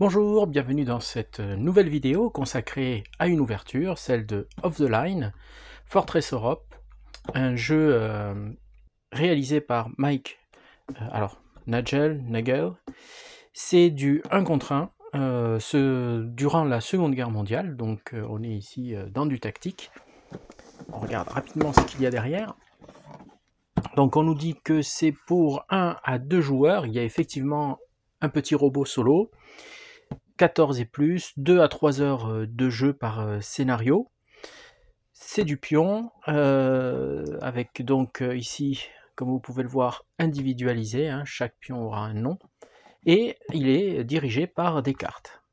Bonjour, bienvenue dans cette nouvelle vidéo consacrée à une ouverture, celle de Off the Line, Fortress Europe, un jeu réalisé par Mike Nagel. C'est du 1 contre 1 durant la Seconde Guerre mondiale, donc on est ici dans du tactique. On regarde rapidement ce qu'il y a derrière. Donc on nous dit que c'est pour 1 à 2 joueurs, il y a effectivement un petit robot solo, 14 et plus, 2 à 3 heures de jeu par scénario. C'est du pion, avec donc ici, comme vous pouvez le voir, individualisé, hein, chaque pion aura un nom, et il est dirigé par des cartes.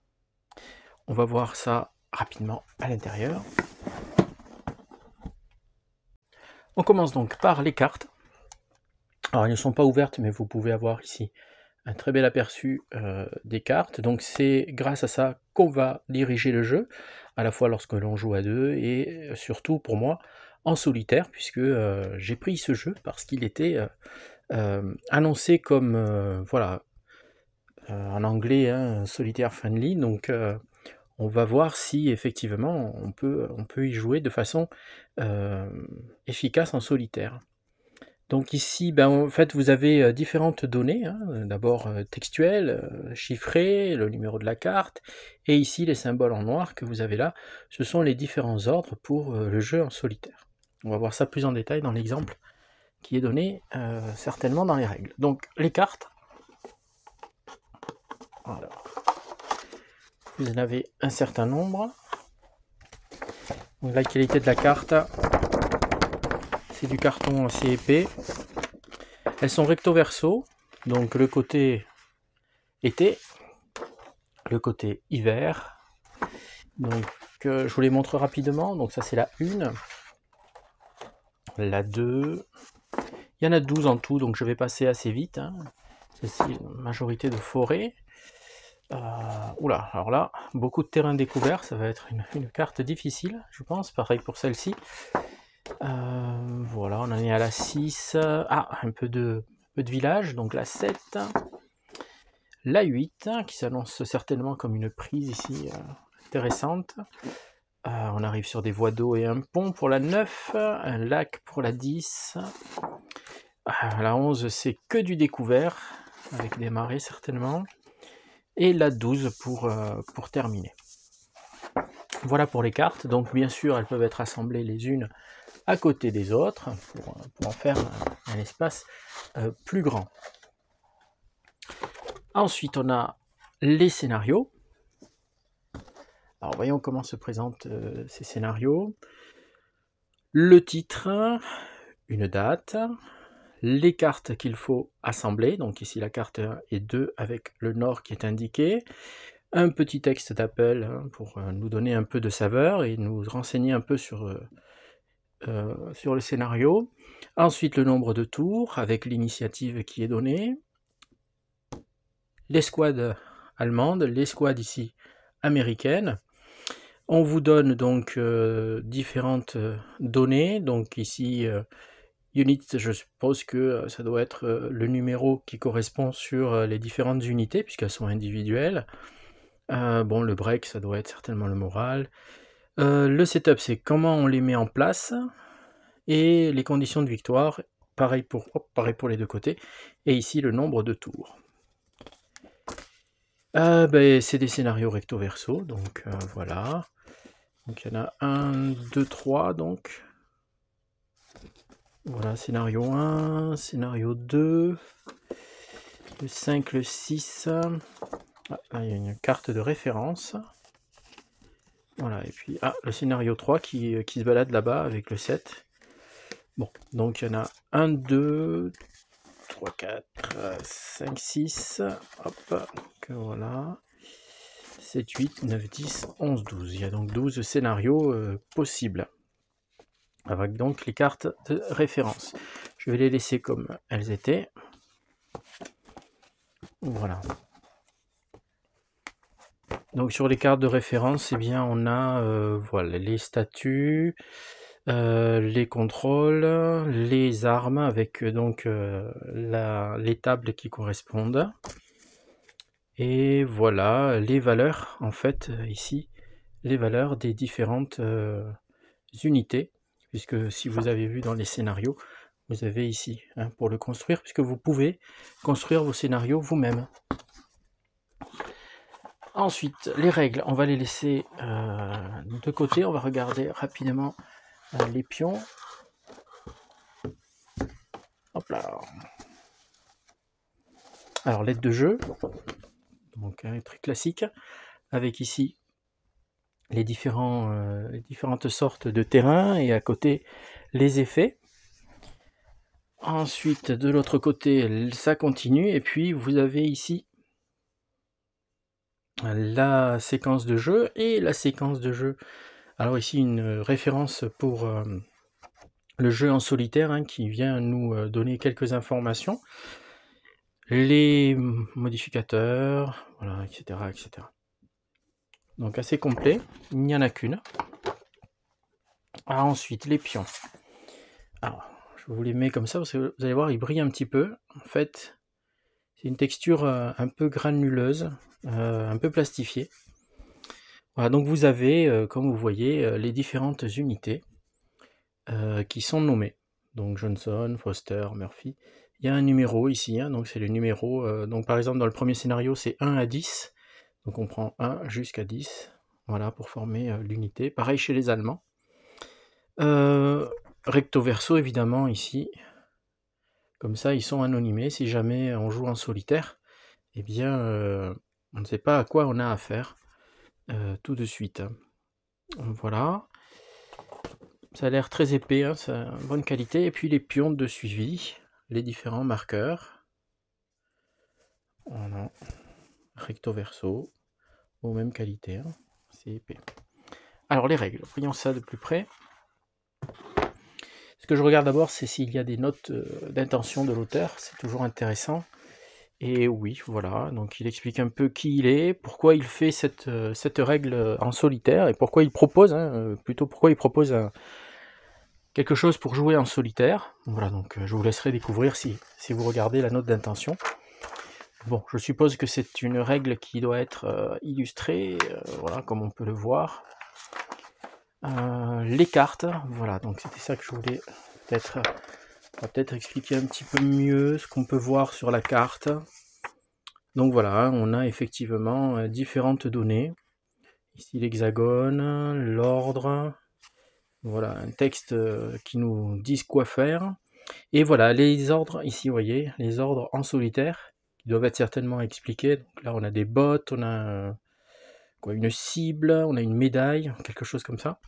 On va voir ça rapidement à l'intérieur. On commence donc par les cartes. Alors elles ne sont pas ouvertes, mais vous pouvez avoir ici un très bel aperçu des cartes. Donc c'est grâce à ça qu'on va diriger le jeu, à la fois lorsque l'on joue à deux et surtout pour moi en solitaire, puisque j'ai pris ce jeu parce qu'il était annoncé comme voilà, en anglais, hein, solitaire friendly. Donc on va voir si effectivement on peut y jouer de façon efficace en solitaire. Donc ici, en fait, vous avez différentes données, hein. D'abord textuelles, chiffrées, le numéro de la carte, et ici les symboles en noir que vous avez là, ce sont les différents ordres pour le jeu en solitaire. On va voir ça plus en détail dans l'exemple qui est donné certainement dans les règles. Donc les cartes, alors, vous en avez un certain nombre. Donc, la qualité de la carte, c'est du carton assez épais. Elles sont recto verso, donc le côté été, le côté hiver. Donc je vous les montre rapidement. Donc ça c'est la 1, la 2, il y en a 12 en tout, donc je vais passer assez vite, hein. Ceci une majorité de forêt. Oula, alors là, beaucoup de terrain découvert, ça va être une carte difficile, je pense, pareil pour celle-ci. Voilà, on en est à la 6, un peu de village, donc la 7, la 8, qui s'annonce certainement comme une prise ici, intéressante. On arrive sur des voies d'eau et un pont pour la 9, un lac pour la 10. La 11, c'est que du découvert, avec des marées certainement. Et la 12 pour terminer. Voilà pour les cartes. Donc bien sûr, elles peuvent être assemblées les unes à côté des autres pour en faire un espace plus grand. Ensuite, on a les scénarios. Alors voyons comment se présentent ces scénarios. Le titre, une date, les cartes qu'il faut assembler, donc ici la carte 1 et 2 avec le nord qui est indiqué, un petit texte d'appel pour nous donner un peu de saveur et nous renseigner un peu sur le scénario. Ensuite le nombre de tours avec l'initiative qui est donnée, l'escouade allemande, l'escouade ici américaine. On vous donne donc différentes données, donc ici unit, je suppose que ça doit être le numéro qui correspond sur les différentes unités puisqu'elles sont individuelles. Bon, le break, ça doit être certainement le moral. Le setup, c'est comment on les met en place, et les conditions de victoire, pareil pour les deux côtés, et ici le nombre de tours. C'est des scénarios recto verso, donc voilà. Donc il y en a 1, 2, 3, donc. Voilà, scénario 1, scénario 2, le 5, le 6. Là, il y a une carte de référence. Voilà, et puis le scénario 3 qui se balade là-bas avec le 7. Bon, donc il y en a 1, 2, 3, 4, 5, 6. Hop, donc voilà. 7, 8, 9, 10, 11, 12. Il y a donc 12 scénarios possibles, avec donc les cartes de référence. Je vais les laisser comme elles étaient. Voilà. Donc sur les cartes de référence, eh bien, on a voilà, les statuts, les contrôles, les armes avec donc les tables qui correspondent. Et voilà les valeurs, en fait, ici, les valeurs des différentes unités, puisque si vous avez vu dans les scénarios, vous avez ici, hein, pour le construire, puisque vous pouvez construire vos scénarios vous-même. Ensuite, les règles, on va les laisser de côté, on va regarder rapidement les pions. Hop là. Alors, l'aide de jeu, donc très classique, avec ici les différentes sortes de terrains et à côté les effets. Ensuite, de l'autre côté, ça continue, et puis vous avez ici la séquence de jeu et la séquence de jeu. Alors ici, une référence pour le jeu en solitaire, hein, qui vient nous donner quelques informations. Les modificateurs, voilà, etc., etc. Donc assez complet, il n'y en a qu'une. Ensuite, les pions. Alors, je vous les mets comme ça, parce que vous allez voir, ils brillent un petit peu. En fait, c'est une texture un peu granuleuse, un peu plastifiée. Voilà, donc vous avez, comme vous voyez, les différentes unités qui sont nommées. Donc Johnson, Foster, Murphy. Il y a un numéro ici, hein, donc c'est le numéro. Donc par exemple, dans le premier scénario, c'est 1 à 10. Donc on prend 1 jusqu'à 10, voilà, pour former l'unité. Pareil chez les Allemands. Recto verso, évidemment, ici. Comme ça, ils sont anonymés. Si jamais on joue en solitaire, eh bien, on ne sait pas à quoi on a affaire tout de suite. Voilà. Ça a l'air très épais, hein, c'est bonne qualité. Et puis les pions de suivi, les différents marqueurs. Voilà. Recto verso, aux mêmes qualités, hein. C'est épais. Alors les règles, voyons ça de plus près. Ce que je regarde d'abord, c'est s'il y a des notes d'intention de l'auteur, c'est toujours intéressant. Et oui, voilà, donc il explique un peu qui il est, pourquoi il fait cette règle en solitaire, et pourquoi il propose, quelque chose pour jouer en solitaire. Voilà, donc je vous laisserai découvrir si vous regardez la note d'intention. Bon, je suppose que c'est une règle qui doit être illustrée, voilà, comme on peut le voir. Les cartes, voilà, donc c'était ça que je voulais peut-être expliquer un petit peu mieux ce qu'on peut voir sur la carte. Donc voilà, on a effectivement différentes données. Ici l'hexagone, l'ordre, voilà, un texte qui nous dit quoi faire. Et voilà, les ordres, ici vous voyez, les ordres en solitaire, qui doivent être certainement expliqués. Donc là on a des bottes, on a une cible, on a une médaille, quelque chose comme ça.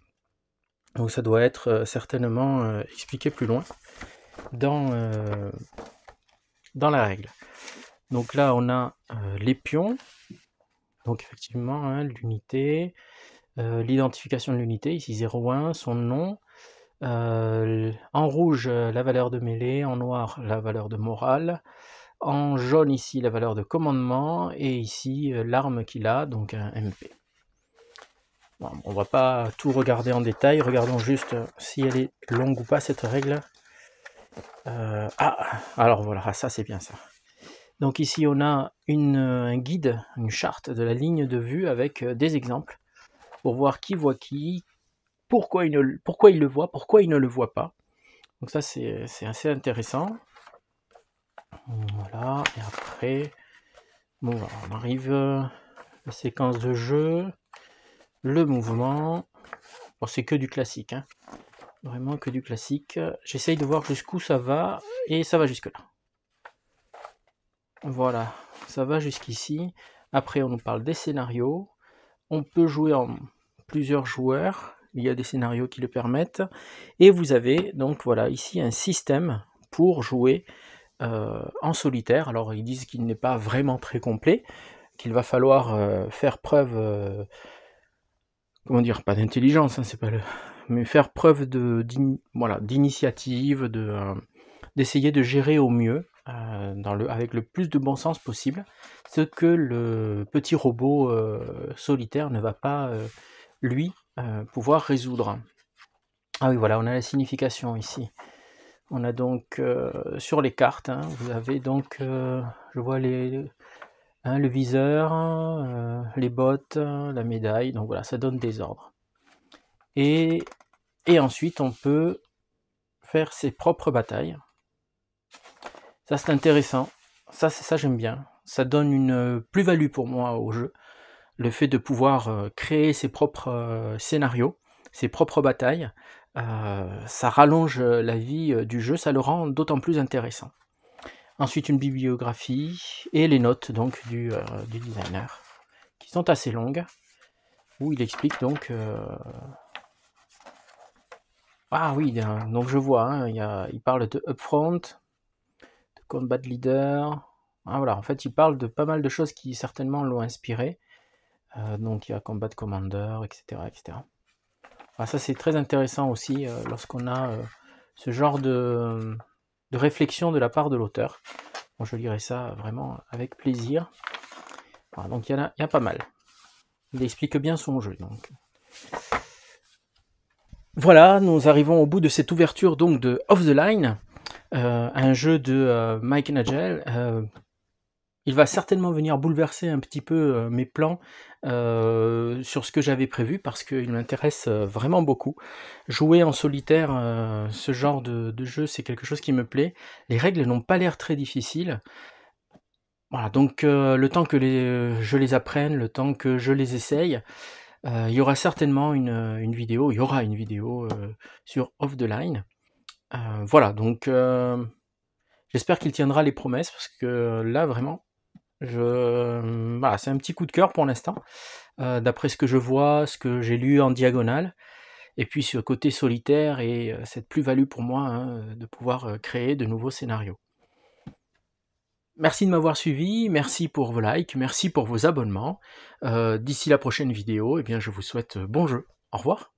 Donc ça doit être certainement expliqué plus loin dans la règle. Donc là on a les pions, donc effectivement, hein, l'unité, l'identification de l'unité, ici 0,1, son nom, en rouge la valeur de mêlée, en noir la valeur de morale, en jaune ici la valeur de commandement, et ici l'arme qu'il a, donc un MP. Bon, on va pas tout regarder en détail, regardons juste si elle est longue ou pas cette règle. Alors voilà, ça c'est bien ça. Donc ici on a un guide, une charte de la ligne de vue avec des exemples pour voir qui voit qui, pourquoi il le voit, pourquoi il ne le voit pas. Donc ça c'est assez intéressant. Voilà, et après, bon, voilà, on arrive à la séquence de jeu, le mouvement. Bon, c'est que du classique, hein. Vraiment que du classique. J'essaye de voir jusqu'où ça va, et ça va jusque là. Voilà, ça va jusqu'ici. Après on nous parle des scénarios. On peut jouer en plusieurs joueurs, il y a des scénarios qui le permettent. Et vous avez donc voilà ici un système pour jouer en solitaire. Alors ils disent qu'il n'est pas vraiment très complet, qu'il va falloir faire preuve, comment dire, pas d'intelligence, hein, c'est pas mais faire preuve d'initiative, d'essayer de gérer au mieux, avec le plus de bon sens possible, ce que le petit robot solitaire ne va pas, lui, pouvoir résoudre. Ah oui, voilà, on a la signification ici. On a donc sur les cartes, hein, vous avez donc, je vois hein, le viseur, les bottes, la médaille, donc voilà, ça donne des ordres. Et ensuite, on peut faire ses propres batailles. Ça, c'est intéressant. Ça, j'aime bien. Ça donne une plus-value pour moi au jeu. Le fait de pouvoir créer ses propres scénarios, ses propres batailles, ça rallonge la vie du jeu, ça le rend d'autant plus intéressant. Ensuite, une bibliographie et les notes donc du designer, qui sont assez longues, où il explique donc... Ah oui, donc je vois, hein, il parle de upfront, de combat leader. Ah voilà, en fait, il parle de pas mal de choses qui certainement l'ont inspiré. Donc il y a combat commander, etc. etc. Ah, ça c'est très intéressant aussi lorsqu'on a ce genre de réflexion de la part de l'auteur. Bon, je lirai ça vraiment avec plaisir. Voilà, donc il y a pas mal. Il explique bien son jeu. Donc. Voilà, nous arrivons au bout de cette ouverture donc de Off the Line, un jeu de Mike Nagel. Il va certainement venir bouleverser un petit peu mes plans sur ce que j'avais prévu parce qu'il m'intéresse vraiment beaucoup. Jouer en solitaire, ce genre de jeu, c'est quelque chose qui me plaît. Les règles n'ont pas l'air très difficiles. Voilà, donc le temps que je les apprenne, le temps que je les essaye, il y aura certainement une vidéo, sur Off the Line. Voilà, donc j'espère qu'il tiendra les promesses parce que là, vraiment, voilà, c'est un petit coup de cœur pour l'instant, d'après ce que je vois, ce que j'ai lu en diagonale, et puis ce côté solitaire et cette plus-value pour moi hein, de pouvoir créer de nouveaux scénarios. Merci de m'avoir suivi, merci pour vos likes, merci pour vos abonnements. D'ici la prochaine vidéo, eh bien, je vous souhaite bon jeu. Au revoir.